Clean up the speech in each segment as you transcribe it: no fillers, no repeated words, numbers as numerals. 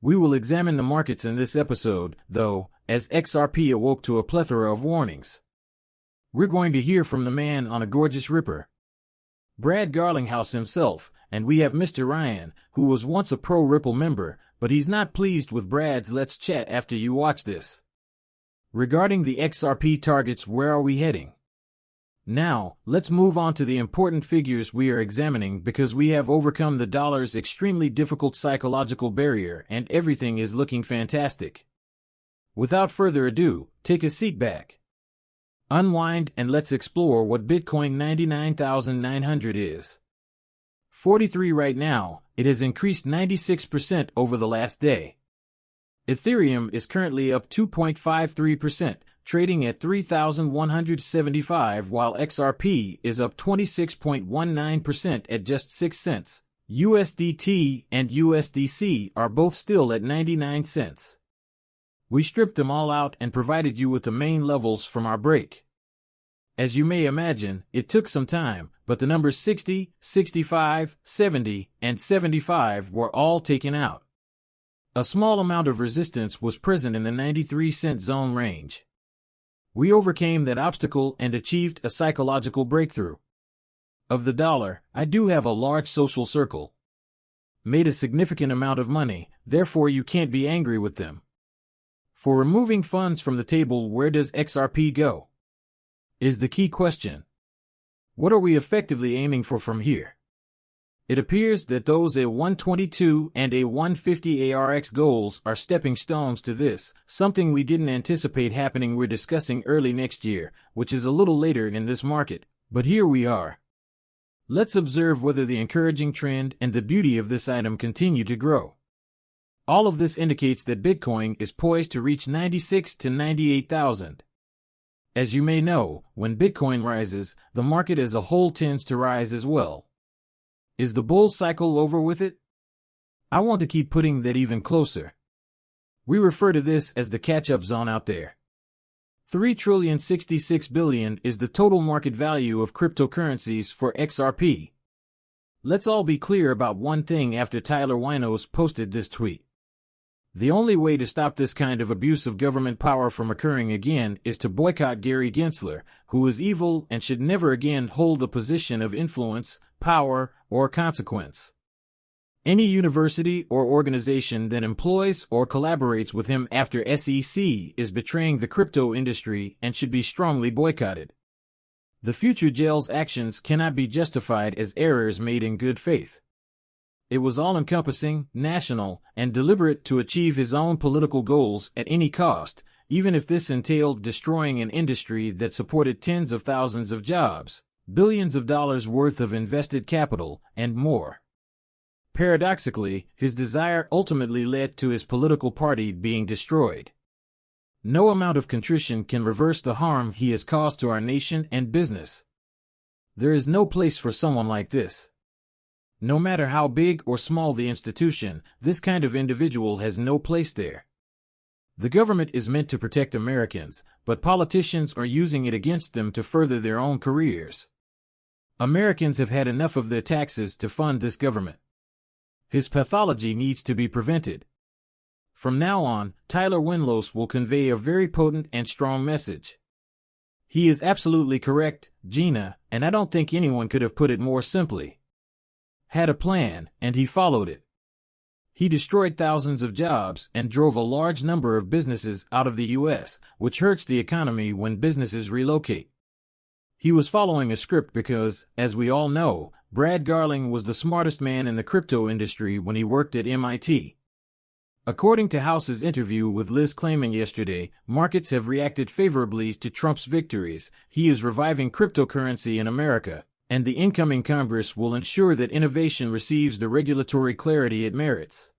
We will examine the markets in this episode, though, as XRP awoke to a plethora of warnings. We're going to hear from the man on a gorgeous ripper, Brad Garlinghouse himself, and we have Mr. Ryan, who was once a Pro Ripple member, but he's not pleased with Brad's Let's Chat after you watch this. Regarding the XRP targets, where are we heading? Now, let's move on to the important figures we are examining because we have overcome the dollar's extremely difficult psychological barrier and everything is looking fantastic. Without further ado, take a seat back, unwind, and let's explore what Bitcoin 99,900 is. 43 right now, it has increased 96% over the last day. Ethereum is currently up 2.53%, trading at 3,175, while XRP is up 26.19% at just 6 cents. USDT and USDC are both still at 99 cents. We stripped them all out and provided you with the main levels from our break. As you may imagine, it took some time, but the numbers 60, 65, 70, and 75 were all taken out. A small amount of resistance was present in the 93-cent zone range. We overcame that obstacle and achieved a psychological breakthrough. Of the dollar, I do have a large social circle. Made a significant amount of money, therefore you can't be angry with them. For removing funds from the table, where does XRP go? Is the key question. What are we effectively aiming for from here? It appears that those A122 and A150 ARX goals are stepping stones to this, something we didn't anticipate happening. We're discussing early next year, which is a little later in this market, but here we are. Let's observe whether the encouraging trend and the beauty of this item continue to grow. All of this indicates that Bitcoin is poised to reach 96 to 98,000. As you may know, when Bitcoin rises, the market as a whole tends to rise as well. Is the bull cycle over with it? I want to keep putting that even closer. We refer to this as the catch-up zone out there. $3,066 billion is the total market value of cryptocurrencies for XRP. Let's all be clear about one thing after Tyler Winos posted this tweet. The only way to stop this kind of abuse of government power from occurring again is to boycott Gary Gensler, who is evil and should never again hold a position of influence, power, or consequence. Any university or organization that employs or collaborates with him after SEC is betraying the crypto industry and should be strongly boycotted. The future jail's actions cannot be justified as errors made in good faith. It was all-encompassing, national, and deliberate to achieve his own political goals at any cost, even if this entailed destroying an industry that supported tens of thousands of jobs, billions of dollars worth of invested capital, and more. Paradoxically, his desire ultimately led to his political party being destroyed. No amount of contrition can reverse the harm he has caused to our nation and business. There is no place for someone like this. No matter how big or small the institution, this kind of individual has no place there. The government is meant to protect Americans, but politicians are using it against them to further their own careers. Americans have had enough of their taxes to fund this government. His pathology needs to be prevented. From now on, Tyler Winos will convey a very potent and strong message. He is absolutely correct, Gina, and I don't think anyone could have put it more simply. Had a plan, and he followed it. He destroyed thousands of jobs and drove a large number of businesses out of the U.S., which hurts the economy when businesses relocate. He was following a script because, as we all know, Brad Garling was the smartest man in the crypto industry when he worked at MIT. According to House's interview with Liz Claman yesterday, markets have reacted favorably to Trump's victories. He is reviving cryptocurrency in America, and the incoming Congress will ensure that innovation receives the regulatory clarity it merits.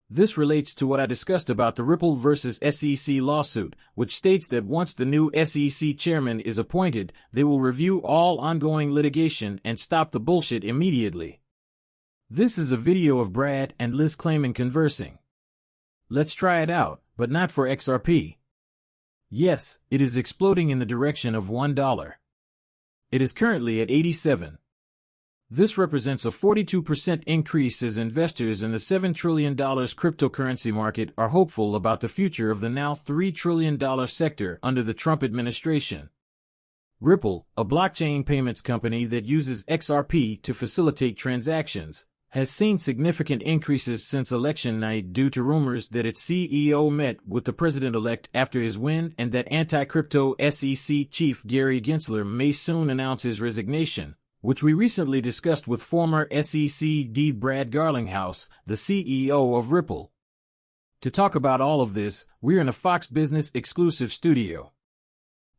This relates to what I discussed about the Ripple versus SEC lawsuit, which states that once the new SEC chairman is appointed, they will review all ongoing litigation and stop the bullshit immediately. This is a video of Brad and Liz Claman conversing. Let's try it out, but not for XRP. Yes, it is exploding in the direction of $1. It is currently at 87. This represents a 42% increase as investors in the $7 trillion cryptocurrency market are hopeful about the future of the now $3 trillion sector under the Trump administration. Ripple, a blockchain payments company that uses XRP to facilitate transactions, has seen significant increases since election night due to rumors that its CEO met with the president-elect after his win and that anti-crypto SEC chief Gary Gensler may soon announce his resignation, which we recently discussed with former SEC Brad Garlinghouse, the CEO of Ripple. To talk about all of this, we're in a Fox Business exclusive studio.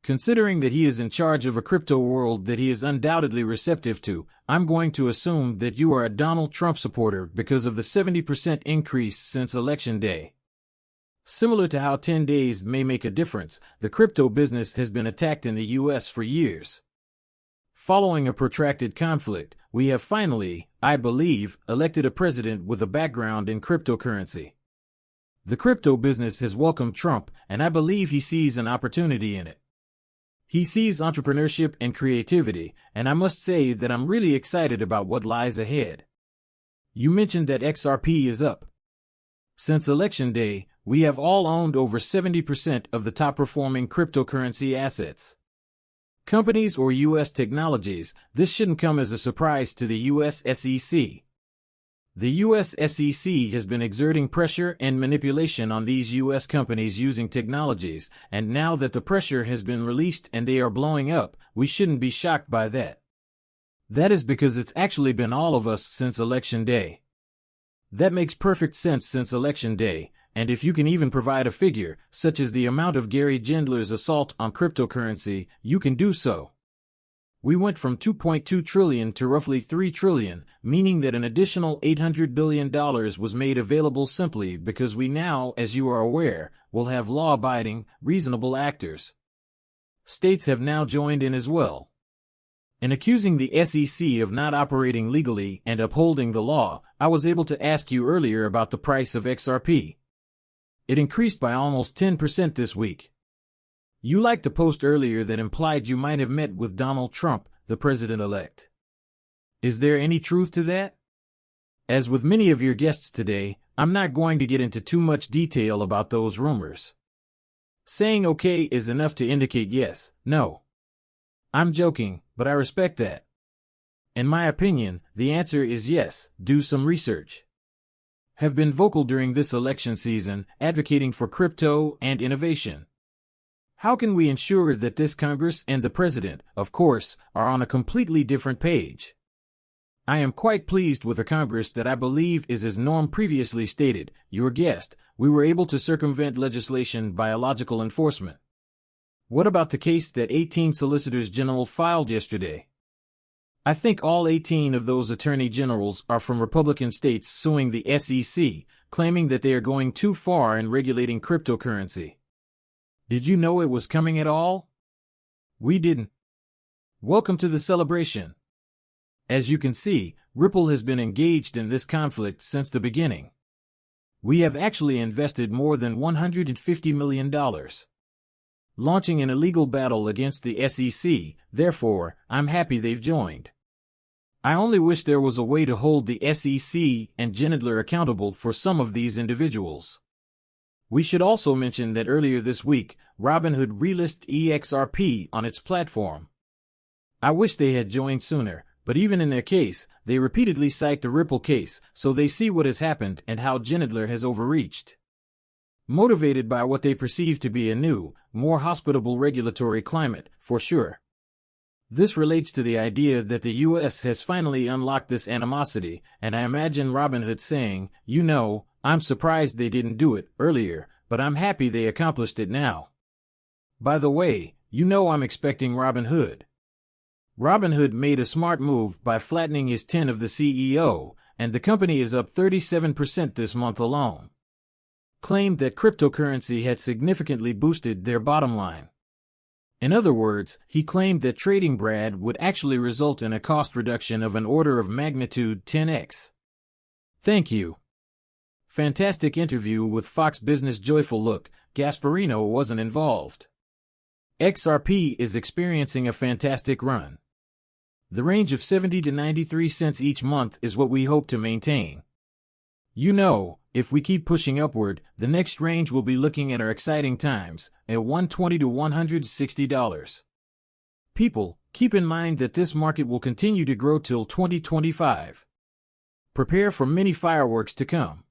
Considering that he is in charge of a crypto world that he is undoubtedly receptive to, I'm going to assume that you are a Donald Trump supporter because of the 70% increase since Election Day. Similar to how 10 days may make a difference, the crypto business has been attacked in the U.S. for years. Following a protracted conflict, we have finally, I believe, elected a president with a background in cryptocurrency. The crypto business has welcomed Trump, and I believe he sees an opportunity in it. He sees entrepreneurship and creativity, and I must say that I'm really excited about what lies ahead. You mentioned that XRP is up. Since Election Day, we have all owned over 70% of the top-performing cryptocurrency assets. Companies or U.S. technologies, this shouldn't come as a surprise to the U.S. SEC. The U.S. SEC has been exerting pressure and manipulation on these U.S. companies using technologies, and now that the pressure has been released and they are blowing up, we shouldn't be shocked by that. That is because it's actually been all of us since Election Day. That makes perfect sense since Election Day, and if you can even provide a figure, such as the amount of Gary Gensler's assault on cryptocurrency, you can do so. We went from $2.2 trillion to roughly $3 trillion, meaning that an additional $800 billion was made available simply because we now, as you are aware, will have law-abiding, reasonable actors. States have now joined in as well. In accusing the SEC of not operating legally and upholding the law, I was able to ask you earlier about the price of XRP. It increased by almost 10% this week. You liked a post earlier that implied you might have met with Donald Trump, the president-elect. Is there any truth to that? As with many of your guests today, I'm not going to get into too much detail about those rumors. Saying okay is enough to indicate yes, no. I'm joking, but I respect that. In my opinion, the answer is yes, do some research. Have been vocal during this election season, advocating for crypto and innovation. How can we ensure that this Congress and the President, of course, are on a completely different page? I am quite pleased with a Congress that I believe is, as Norm previously stated, your guest, we were able to circumvent legislation by illogical enforcement. What about the case that 18 solicitors general filed yesterday? I think all 18 of those attorney generals are from Republican states suing the SEC, claiming that they are going too far in regulating cryptocurrency. Did you know it was coming at all? We didn't. Welcome to the celebration. As you can see, Ripple has been engaged in this conflict since the beginning. We have actually invested more than $150 million. Launching an illegal battle against the SEC, therefore, I'm happy they've joined. I only wish there was a way to hold the SEC and Gensler accountable for some of these individuals. We should also mention that earlier this week, Robinhood relisted XRP on its platform. I wish they had joined sooner, but even in their case, they repeatedly cite the Ripple case, so they see what has happened and how Gensler has overreached. Motivated by what they perceive to be a new, more hospitable regulatory climate, for sure. This relates to the idea that the U.S. has finally unlocked this animosity, and I imagine Robinhood saying, you know, I'm surprised they didn't do it earlier, but I'm happy they accomplished it now. By the way, you know I'm expecting Robinhood. Robinhood made a smart move by flattening his tin of the CEO, and the company is up 37% this month alone. Claimed that cryptocurrency had significantly boosted their bottom line. In other words, he claimed that trading Brad would actually result in a cost reduction of an order of magnitude 10x. Thank you. Fantastic interview with Fox Business. Joyful look, Gasparino wasn't involved. XRP is experiencing a fantastic run. The range of 70 to 93 cents each month is what we hope to maintain. You know, if we keep pushing upward, the next range will be looking at our exciting times, at $120 to $160. People, keep in mind that this market will continue to grow till 2025. Prepare for many fireworks to come.